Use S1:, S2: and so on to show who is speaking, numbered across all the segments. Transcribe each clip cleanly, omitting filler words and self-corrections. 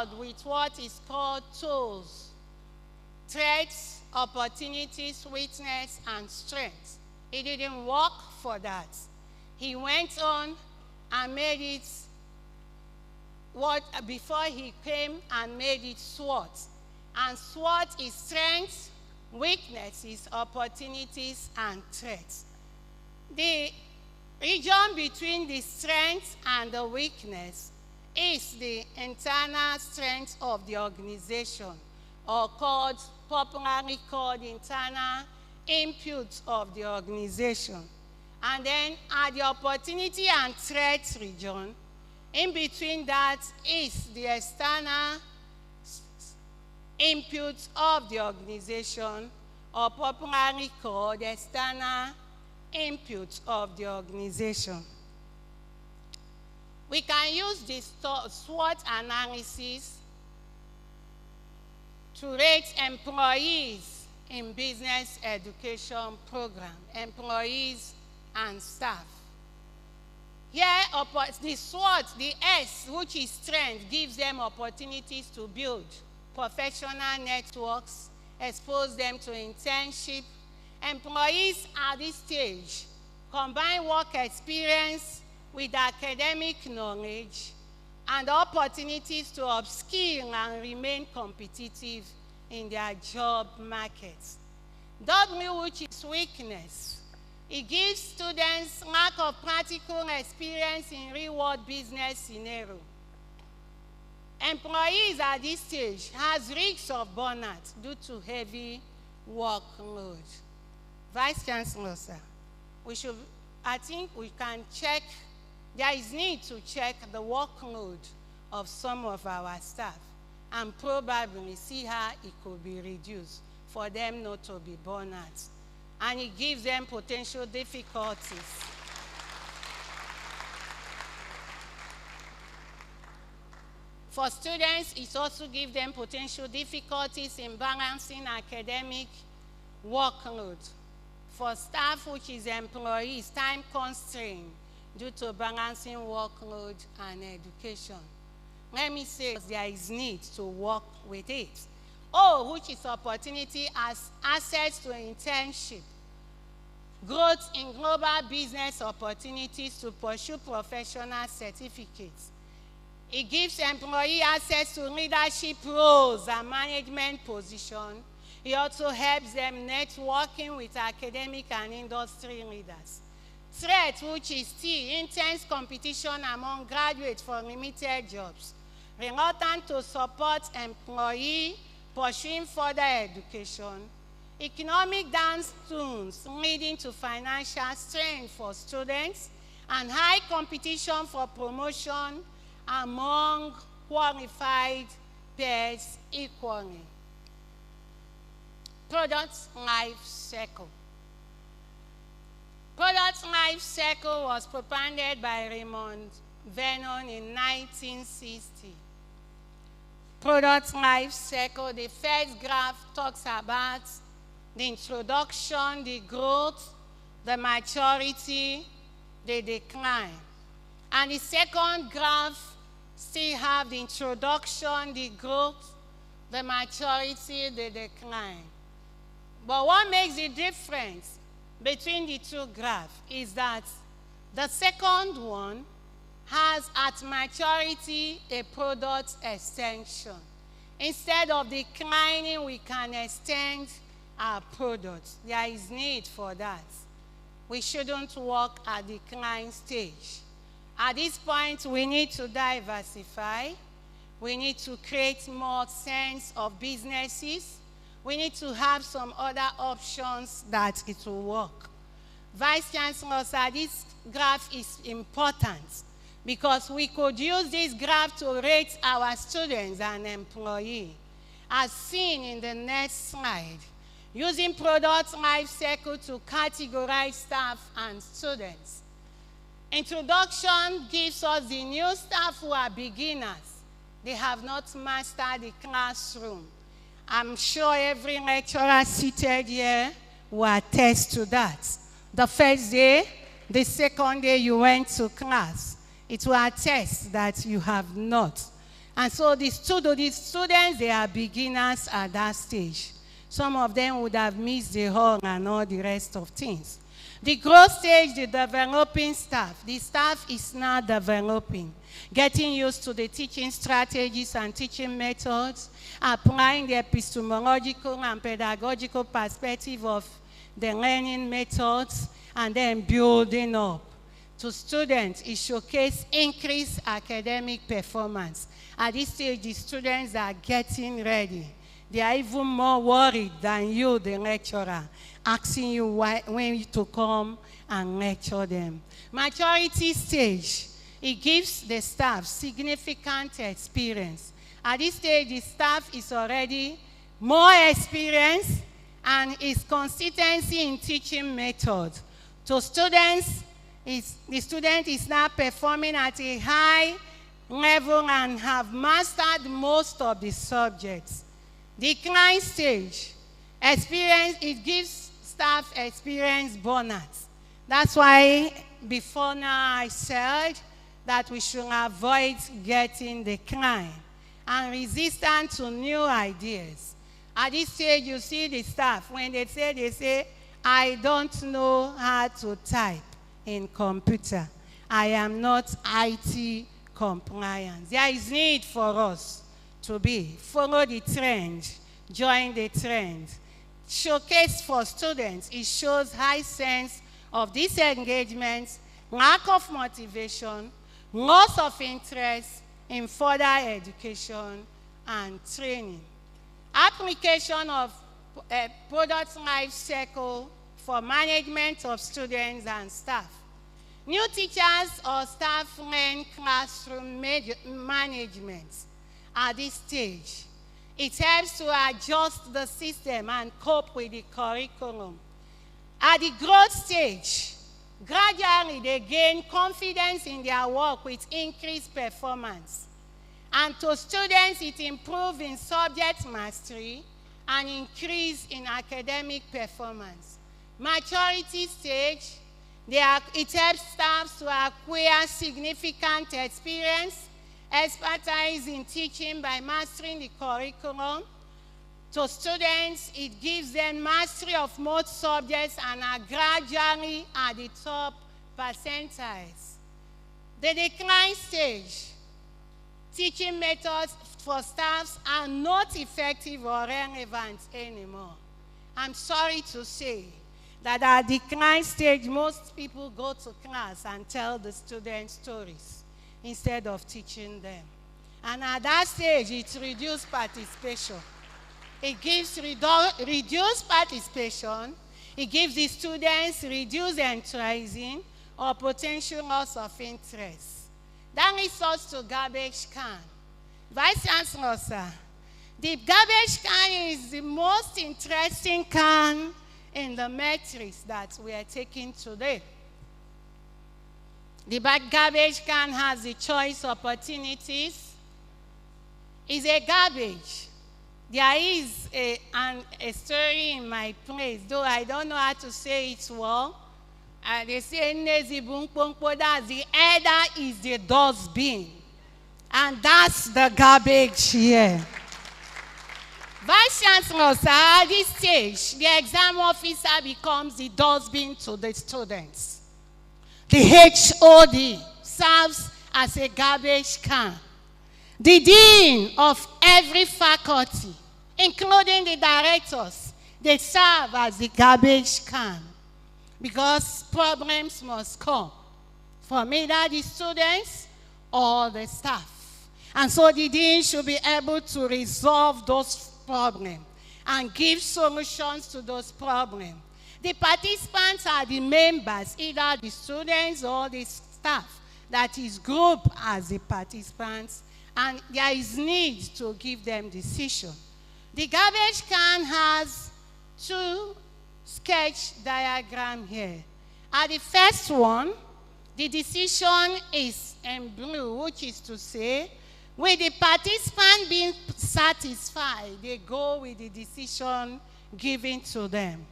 S1: world with what is called tools, threats, opportunities, weakness, and strength. He didn't work for that. He went on and made it before he came and made it SWOT. And SWOT is strength, weaknesses, opportunities, and threats. The region between the strength and the weakness is the internal strength of the organization, or popularly called internal input of the organization. And then at the opportunity and threat region, in between that is the external input of the organization, or popularly called external input of the organization. We can use this SWOT analysis to rate employees in business education program, employees and staff. Here, the SWOT, the S, which is strength, gives them opportunities to build professional networks, expose them to internship. Employees at this stage combine work experience with academic knowledge and opportunities to upskill and remain competitive in their job markets. W, which is weakness. It gives students lack of practical experience in real-world business scenario. Employees at this stage has risks of burnout due to heavy workload. Vice Chancellor, sir, I think we can check, there is need to check the workload of some of our staff and probably see how it could be reduced for them not to be burned out. And it gives them potential difficulties. For students, it also gives them potential difficulties in balancing academic workload. For staff, which is employees, time constraint due to balancing workload and education. Let me say there is need to work with it. O, which is opportunity as access to internship, growth in global business opportunities to pursue professional certificates. It gives employee access to leadership roles and management positions. It also helps them networking with academic and industry leaders. Threat, which is T, intense competition among graduates for limited jobs, reluctant to support employee pursuing further education, economic downturns leading to financial strain for students, and high competition for promotion among qualified peers equally. Product life cycle. Product life cycle was propounded by Raymond Vernon in 1960. Product life cycle, the first graph talks about the introduction, the growth, the maturity, the decline. And the second graph still have the introduction, the growth, the maturity, the decline. But what makes the difference between the two graphs is that the second one has at maturity a product extension. Instead of declining, we can extend our products. There is need for that. We shouldn't work at the decline stage. At this point, we need to diversify. We need to create more sense of businesses. We need to have some other options that it will work. Vice Chancellor, sir, this graph is important because we could use this graph to rate our students and employees, as seen in the next slide, using product life cycle to categorize staff and students. Introduction gives us the new staff who are beginners. They have not mastered the classroom. I'm sure every lecturer seated here will attest to that. The first day, the second day you went to class, it will attest that you have not. And so the students, they are beginners at that stage. Some of them would have missed the hall and all the rest of things. The growth stage, the developing staff. The staff is now developing, getting used to the teaching strategies and teaching methods, applying the epistemological and pedagogical perspective of the learning methods, and then building up. To students, it showcases increased academic performance. At this stage, the students are getting ready. They are even more worried than you, the lecturer, asking you when to come and lecture them. Maturity stage, it gives the staff significant experience. At this stage, the staff is already more experienced and is consistency in teaching methods. To students, the student is now performing at a high level and have mastered most of the subjects. Decline stage, experience, it gives staff experience burnouts. That's why before now I said that we should avoid getting decline and resistant to new ideas. At this stage, you see the staff, when they say, I don't know how to type in computer. I am not IT compliant. There is need for us to follow the trend, join the trend. Showcase for students, it shows high sense of disengagement, lack of motivation, loss of interest in further education and training. Application of product life cycle for management of students and staff. New teachers or staff learn classroom management at this stage. It helps to adjust the system and cope with the curriculum. At the growth stage, gradually they gain confidence in their work with increased performance. And to students, it improves in subject mastery and increase in academic performance. Maturity stage, it helps staff to acquire significant experience, expertise in teaching by mastering the curriculum. To students, it gives them mastery of most subjects and are gradually at the top percentiles. The decline stage, teaching methods for staffs are not effective or relevant anymore. I'm sorry to say that at the decline stage, most people go to class and tell the students stories instead of teaching them. And at that stage, it reduces participation. It gives reduced participation. It gives the students reduced enthusiasm or potential loss of interest. That leads us to garbage can. Vice Chancellor, sir, the garbage can is the most interesting can in the matrix that we are taking today. The garbage can has the choice opportunities. It's a garbage. There is a story in my place, though I don't know how to say it well. They say, that's the elder is the dustbin. And that's the garbage here. Vice Chancellor, sir, at this stage, the exam officer becomes the dustbin to the students. The HOD serves as a garbage can. The dean of every faculty, including the directors, they serve as the garbage can. Because problems must come from either the students or the staff. And so the dean should be able to resolve those problems and give solutions to those problems. The participants are the members, either the students or the staff that is grouped as the participants, and there is need to give them decision. The garbage can has two sketch diagram here. At the first one, the decision is in blue, which is to say, with the participant being satisfied, they go with the decision given to them.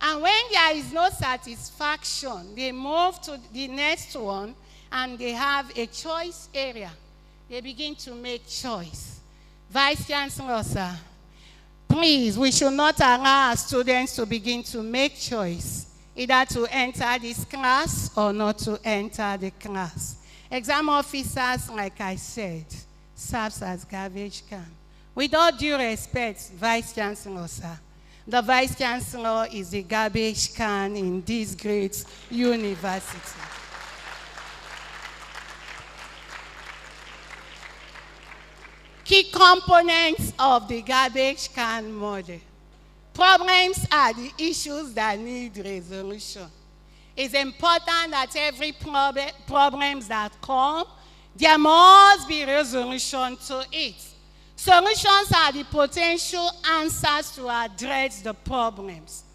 S1: And when there is no satisfaction, they move to the next one and they have a choice area. they begin to make choice. Vice Chancellor, sir, please, we should not allow our students to begin to make choice, either to enter this class or not to enter the class. Exam officers, like I said, serves as garbage can. With all due respect, Vice Chancellor, sir, the Vice Chancellor is the garbage can in this great university. Key components of the garbage can model. Problems are the issues that need resolution. It's important that every problems that come, there must be resolution to it. Solutions are the potential answers to address the problems.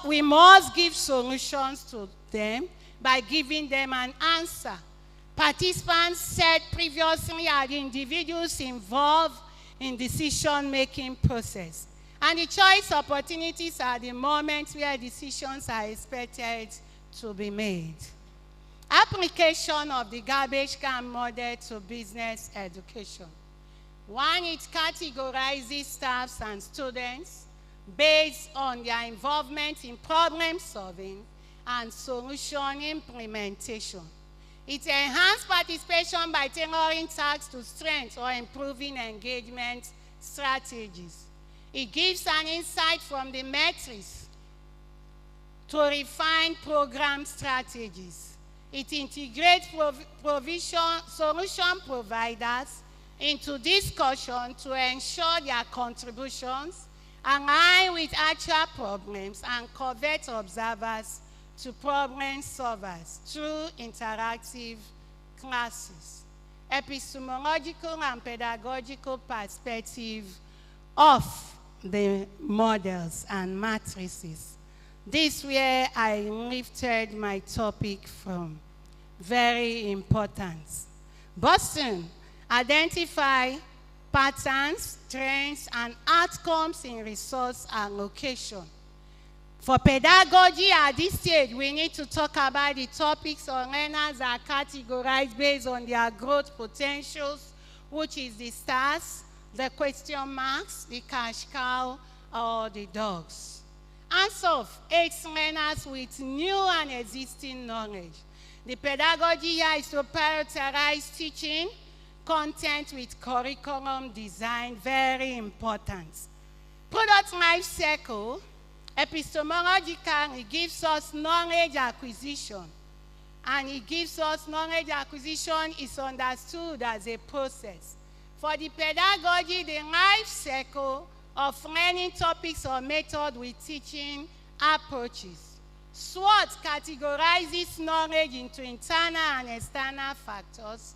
S1: We must give solutions to them by giving them an answer. Participants said previously are the individuals involved in decision-making process. And the choice opportunities are the moments where decisions are expected to be made. Application of the garbage can model to business education. One, it categorizes staffs and students based on their involvement in problem solving and solution implementation. It enhances participation by tailoring tasks to strengths or improving engagement strategies. It gives an insight from the metrics to refine program strategies. It integrates solution providers into discussion to ensure their contributions align with actual problems and convert observers to problem solvers through interactive classes. Epistemological and pedagogical perspective of the models and matrices. This is where I lifted my topic from. Very important. Boston, identify patterns, trends, and outcomes in resource allocation. For pedagogy at this stage, we need to talk about the topics or learners are categorized based on their growth potentials, which is the stars, the question marks, the cash cow, or the dogs. Answer of 8 learners with new and existing knowledge. The pedagogy here is to prioritize teaching content with curriculum design, very important. Product life cycle, epistemological, it gives us knowledge acquisition. And it gives us knowledge acquisition is understood as a process. For the pedagogy, the life cycle of learning topics or method with teaching approaches. SWOT categorizes knowledge into internal and external factors,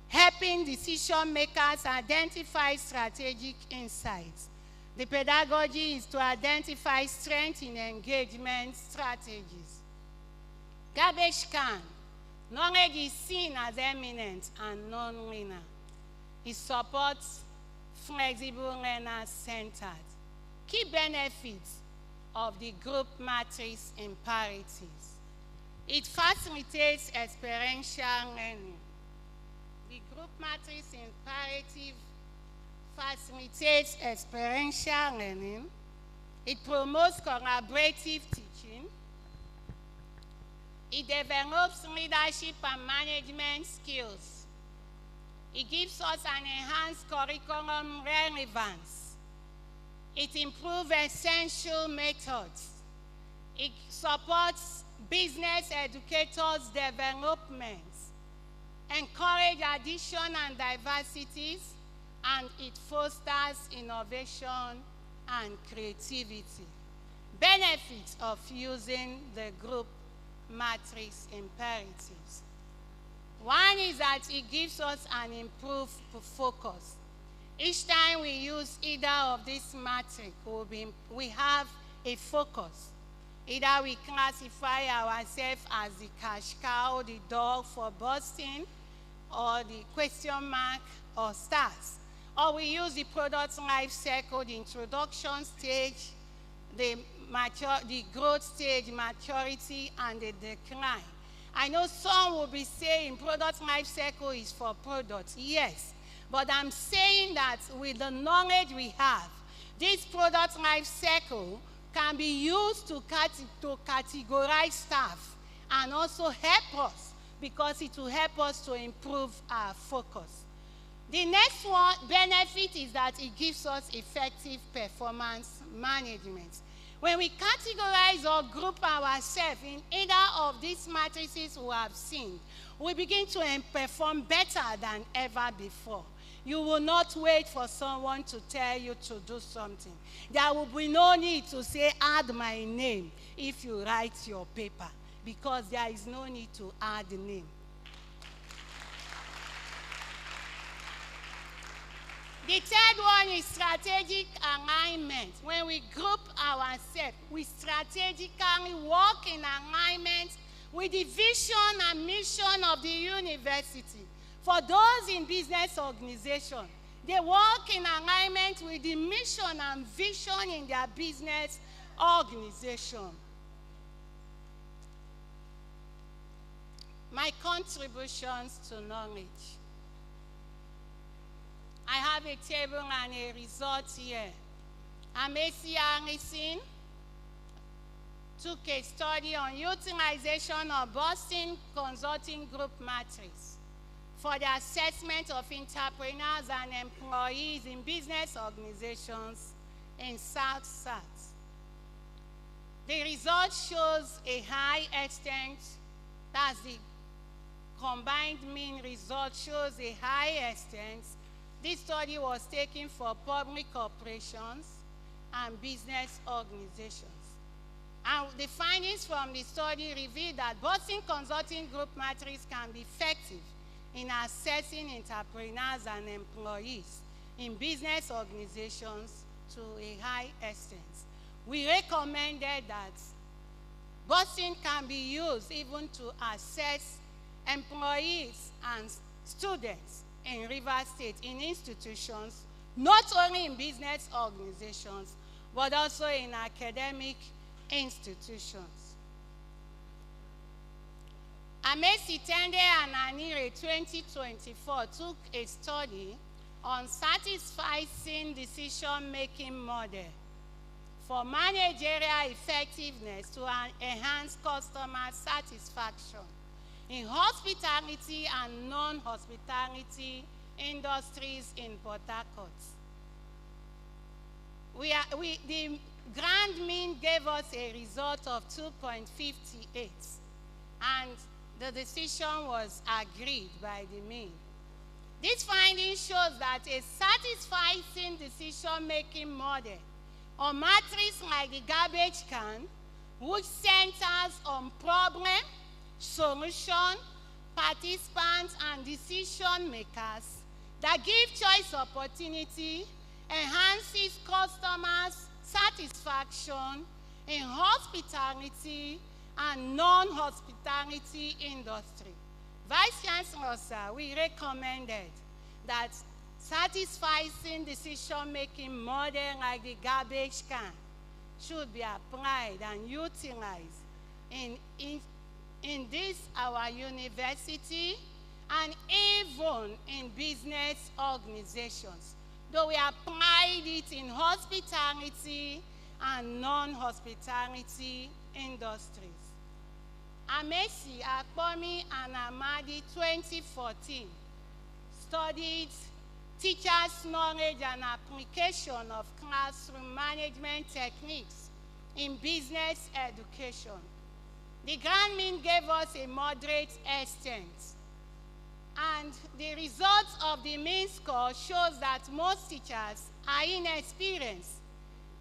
S1: helping decision makers identify strategic insights. The pedagogy is to identify strength in engagement strategies. Garbage can. Knowledge is seen as eminent and non-linear. It supports flexible learner-centered. Key benefits of the group matrix imperatives. It facilitates experiential learning. The group matrix imperative facilitates experiential learning. It promotes collaborative teaching. It develops leadership and management skills. It gives us an enhanced curriculum relevance. It improves essential methods. It supports business educators' development, encourage addition and diversities, and it fosters innovation and creativity. Benefits of using the group matrix imperatives. One is that it gives us an improved focus. Each time we use either of these matrix, we have a focus. Either we classify ourselves as the cash cow, the dog for Boston, or the question mark or stars. Or we use the product life cycle, the introduction stage, the growth stage, maturity, and the decline. I know some will be saying product life cycle is for products. Yes, but I'm saying that with the knowledge we have, this product life cycle can be used to categorize stuff and also help us, because it will help us to improve our focus. The next one benefit is that it gives us effective performance management. When we categorize or group ourselves in either of these matrices we have seen, we begin to perform better than ever before. You will not wait for someone to tell you to do something. There will be no need to say, add my name if you write your paper, because there is no need to add the name. The third one is strategic alignment. When we group ourselves, we strategically work in alignment with the vision and mission of the university. For those in business organization, they work in alignment with the mission and vision in their business organization. My contributions to knowledge. I have a table and a result here. Amesi Harrison took a study on utilization of Boston Consulting Group matrix for the assessment of entrepreneurs and employees in business organizations in South. The result shows a high extent, that's the combined mean result shows a high extent. This study was taken for public operations and business organizations. And the findings from the study reveal that Boston Consulting Group matrix can be effective in assessing entrepreneurs and employees in business organizations to a high extent. We recommended that Boston can be used even to assess employees and students in River State, in institutions, not only in business organizations, but also in academic institutions. Amesi Tende and Anire 2024 took a study on satisfying decision-making model for managerial effectiveness to enhance customer satisfaction in hospitality and non-hospitality industries in Port Harcourt. The grand mean gave us a result of 2.58, and the decision was agreed by the mean. This finding shows that a satisfying decision-making model or matrix like the garbage can, which centers on problem, solution, participants, and decision makers that give choice opportunity, enhances customers' satisfaction in hospitality and non-hospitality industry. Vice Chancellor, sir, we recommended that satisfying decision-making model like the garbage can should be applied and utilized in this, our university, and even in business organizations, though we applied it in hospitality and non-hospitality industries. Amesi, Akpomi, and Amadi 2014 studied teachers' knowledge and application of classroom management techniques in business education. The grand mean gave us a moderate extent, and the results of the mean score shows that most teachers are inexperienced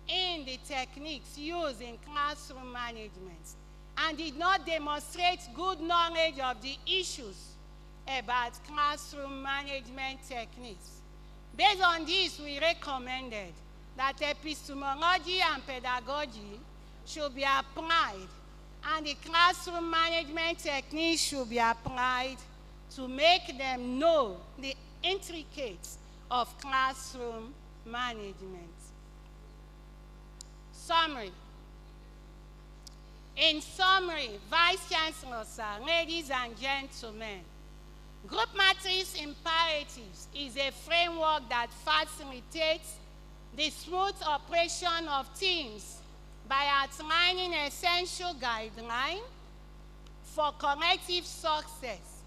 S1: in the techniques used in classroom management and did not demonstrate good knowledge of the issues about classroom management techniques. Based on this, we recommended that epistemology and pedagogy should be applied, and the classroom management techniques should be applied to make them know the intricacies of classroom management. Summary. In summary, Vice Chancellor, sir, ladies and gentlemen, Group Matrix Imperatives is a framework that facilitates the smooth operation of teams by outlining essential guidelines for collective success.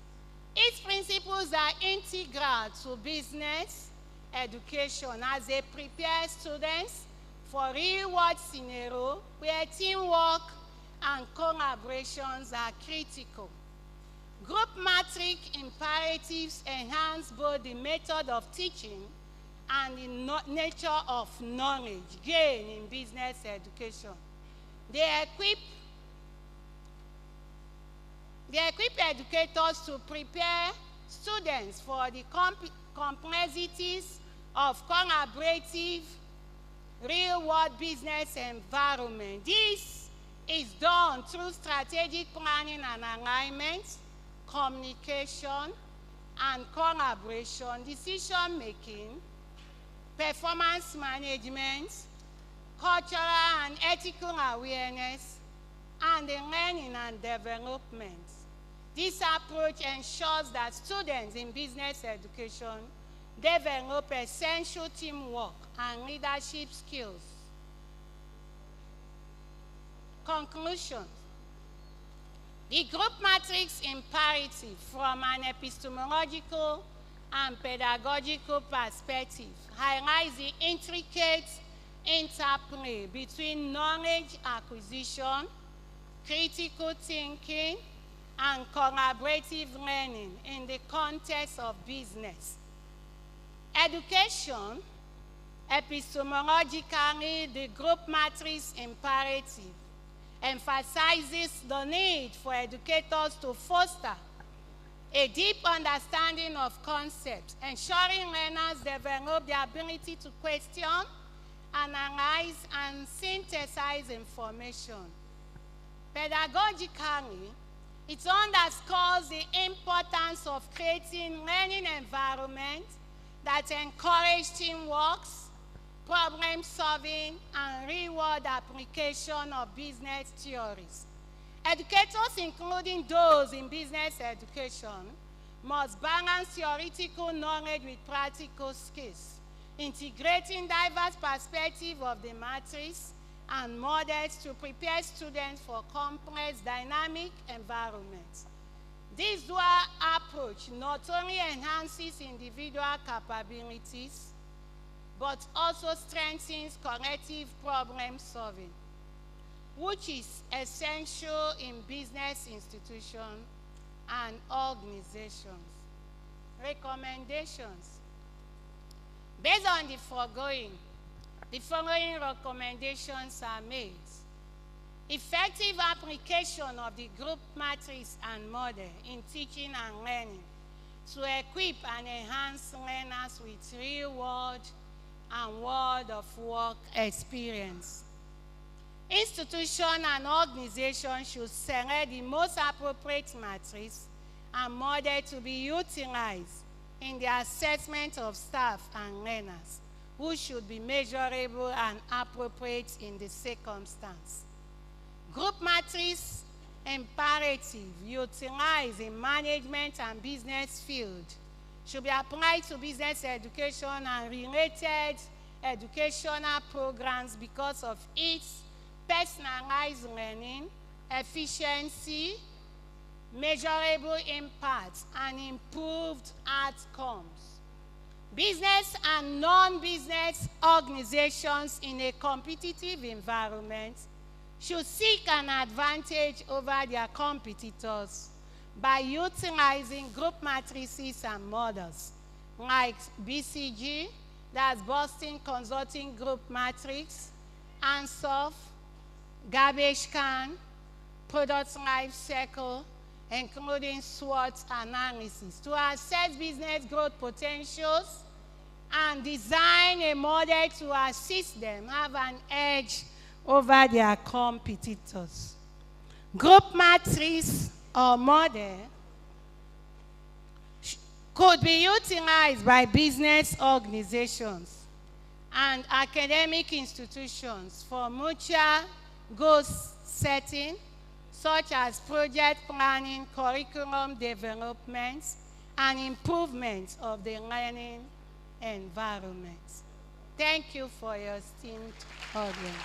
S1: Its principles are integral to business education as they prepare students for real-world scenarios where teamwork and collaborations are critical. Group matrix imperatives enhance both the method of teaching and the nature of knowledge gained in business education. They equip educators to prepare students for the complexities of collaborative real-world business environment. This is done through strategic planning and alignment, communication and collaboration, decision-making, performance management, cultural and ethical awareness, and the learning and development. This approach ensures that students in business education develop essential teamwork and leadership skills. Conclusion. The group matrix imperative from an epistemological and pedagogical perspective highlights the intricate interplay between knowledge acquisition, critical thinking, and collaborative learning in the context of business. Education, epistemologically, the group matrix imperative emphasizes the need for educators to foster a deep understanding of concepts, ensuring learners develop the ability to question, analyze, and synthesize information. Pedagogically, it underscores the importance of creating learning environments that encourage teamwork, problem-solving, and real-world application of business theories. Educators, including those in business education, must balance theoretical knowledge with practical skills, integrating diverse perspectives of the matrix and models to prepare students for complex, dynamic environments. This dual approach not only enhances individual capabilities, but also strengthens collective problem solving, which is essential in business institutions and organizations. Recommendations. Based on the foregoing, the following recommendations are made. Effective application of the group matrix and model in teaching and learning to equip and enhance learners with real-world and world-of-work experience. Institutions and organizations should select the most appropriate matrix and model to be utilized in the assessment of staff and learners, who should be measurable and appropriate in the circumstance. Group matrix imperative utilized in management and business field should be applied to business education and related educational programs because of its personalized learning, efficiency, measurable impact, and improved outcomes. Business and non-business organizations in a competitive environment should seek an advantage over their competitors by utilizing group matrices and models like BCG, that's Boston Consulting Group Matrix, ANSOF, Garbage Can, Product Life Cycle, including SWOT analysis, to assess business growth potentials and design a model to assist them have an edge over their competitors. Group matrix or model could be utilized by business organizations and academic institutions for mutual goal setting, such as project planning, curriculum development, and improvement of the learning environment. Thank you for your esteemed audience.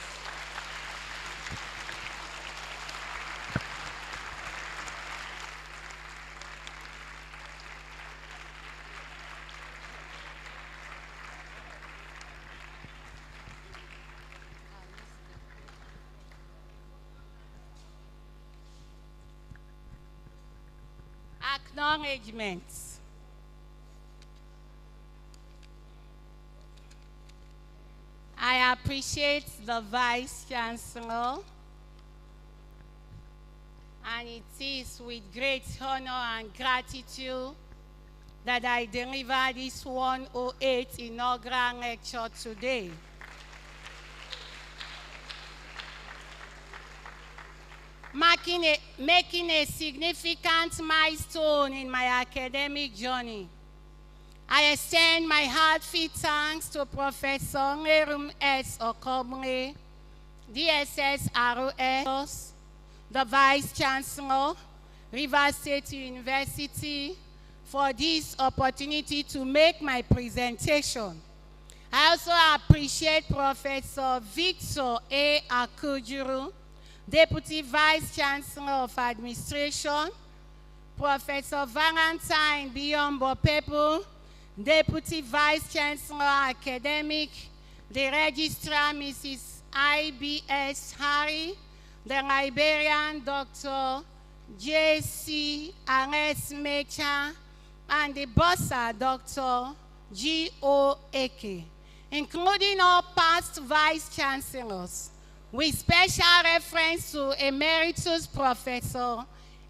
S1: Acknowledgements. I appreciate the Vice Chancellor, and it is with great honor and gratitude that I deliver this 108th inaugural lecture today. Making a significant milestone in my academic journey. I extend my heartfelt thanks to Professor Nkpolu-Oroworukwo S. Okomle, DSS ROS, the Vice Chancellor, Rivers State University, for this opportunity to make my presentation. I also appreciate Professor Victor A. Akujuru, Deputy Vice Chancellor of Administration, Professor Valentine Biyombo-Pepu, Deputy Vice Chancellor Academic, the Registrar Mrs. I.B.S. Harry, the Librarian Dr. J.C. Ares Mecha, and the Bursar Dr. G.O. Eke, including all past Vice Chancellors, with special reference to Emeritus Professor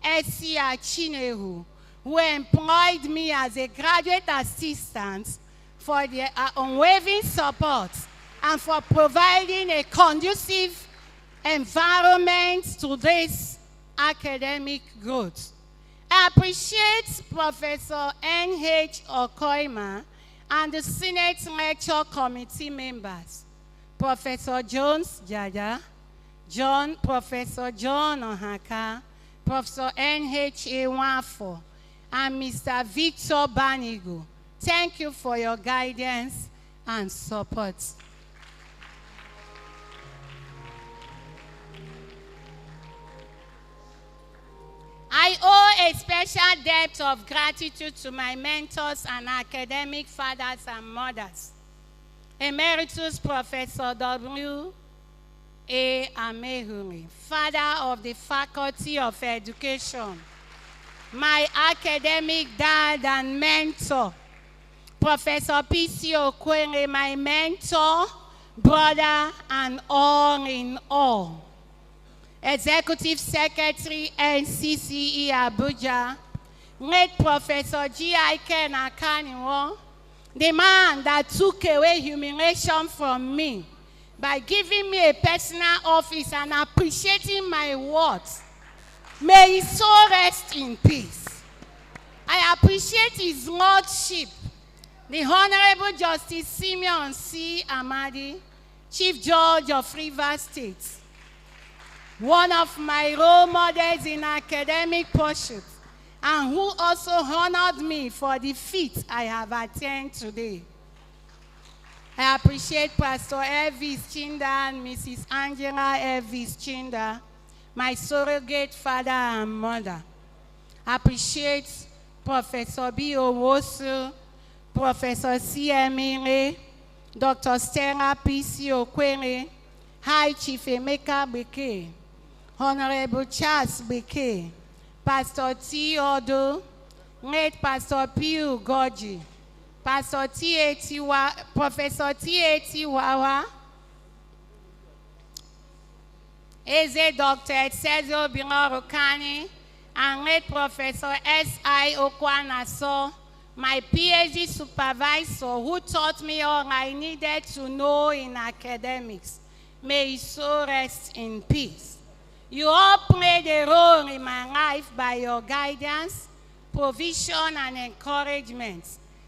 S1: S.C. Achinehu, who employed me as a graduate assistant for their unwavering support and for providing a conducive environment to this academic growth. I appreciate Professor N.H. Okoima and the Senate Lecture Committee members, Professor Jones Jaja, Professor John Ohaka, Professor N.H. Ewafo, and Mr. Victor Banigo. Thank you for your guidance and support. I owe a special debt of gratitude to my mentors and academic fathers and mothers. Emeritus Professor W. A. Amehuri, Father of the Faculty of Education, my academic dad and mentor, Professor P.C. Okwere, my mentor, brother, and all in all. Executive Secretary, NCCE Abuja, late Professor G.I.K. Nakaniwo, the man that took away humiliation from me by giving me a personal office and appreciating my worth. May his soul rest in peace. I appreciate his lordship, the Honorable Justice Simeon C. Amadi, Chief Judge of Rivers State, one of my role models in academic pursuits, and who also honored me for the feat I have attained today. I appreciate Pastor Elvis Chinda and Mrs. Angela Elvis Chinda, my surrogate father and mother. I appreciate Professor B. Owosu, Professor C. Emile, Dr. Stella P.C. Okwere, High Chief Emeka Beke, Honorable Charles Beke, Pastor T. Odo, late Pastor P. Ugoji, Pastor Professor T.A.T. Wawa, Eze Dr. Etsezo Bilorukani, and late Professor S.I. Okwanaso, my PhD supervisor, who taught me all I needed to know in academics. May his soul rest in peace. You all played a role in my life by your guidance, provision, and encouragement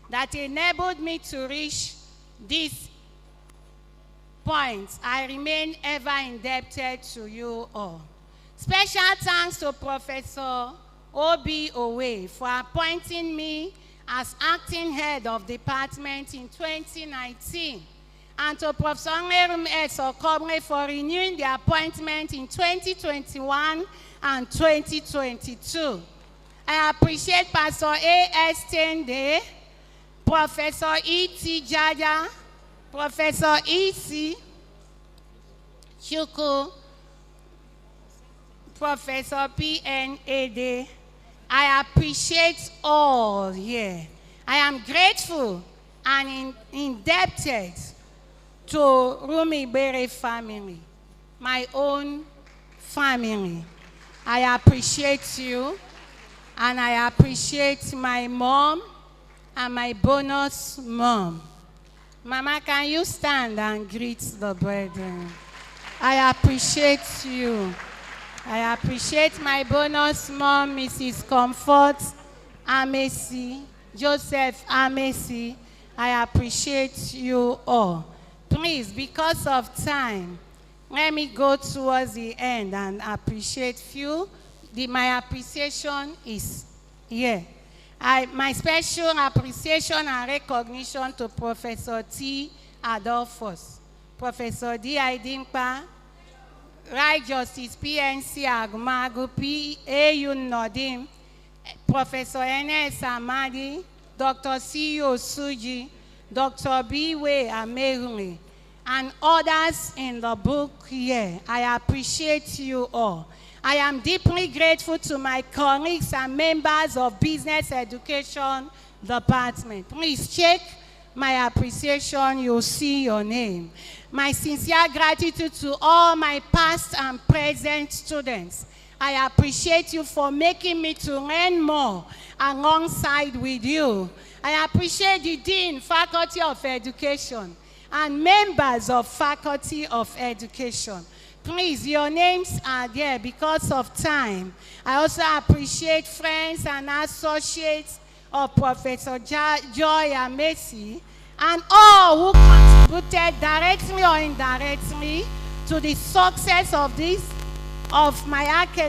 S1: that enabled me to reach this point. I remain ever indebted to you all. Special thanks to Professor O.B. Owe for appointing me as acting head of department in 2019, and to Professor Nkpolu-Oroworukwo for renewing the appointment in 2021 and 2022. I appreciate Pastor A.S. Tende, Professor E.T. Jaja, Professor E.C. Chuku, Professor P.N. Ede. I appreciate all here. I am grateful and indebted to Rumi Bere family, my own family. I appreciate you, and I appreciate my mom and my bonus mom. Mama, can you stand and greet the brethren? I appreciate you. I appreciate my bonus mom, Mrs. Comfort Amesi, Joseph Amesi. I appreciate you all. Please, because of time, let me go towards the end and appreciate you. My appreciation is here. My special appreciation and recognition to Professor T. Adolphus, Professor D. Idimpa, Right Justice PNC Agumagu, P.A.U. Nodim, Professor N.S. Amadi, Dr. C.O. Suji, Dr. B.W. Amerumi, and others in the book here. I appreciate you all. I am deeply grateful to my colleagues and members of Business Education Department. Please check my appreciation, you'll see your name. My sincere gratitude to all my past and present students. I appreciate you for making me to learn more alongside with you. I appreciate the Dean, Faculty of Education, and members of Faculty of Education. Please, your names are there because of time. I also appreciate friends and associates of Professor Joy Amesi, and all who contributed directly or indirectly to the success of my academic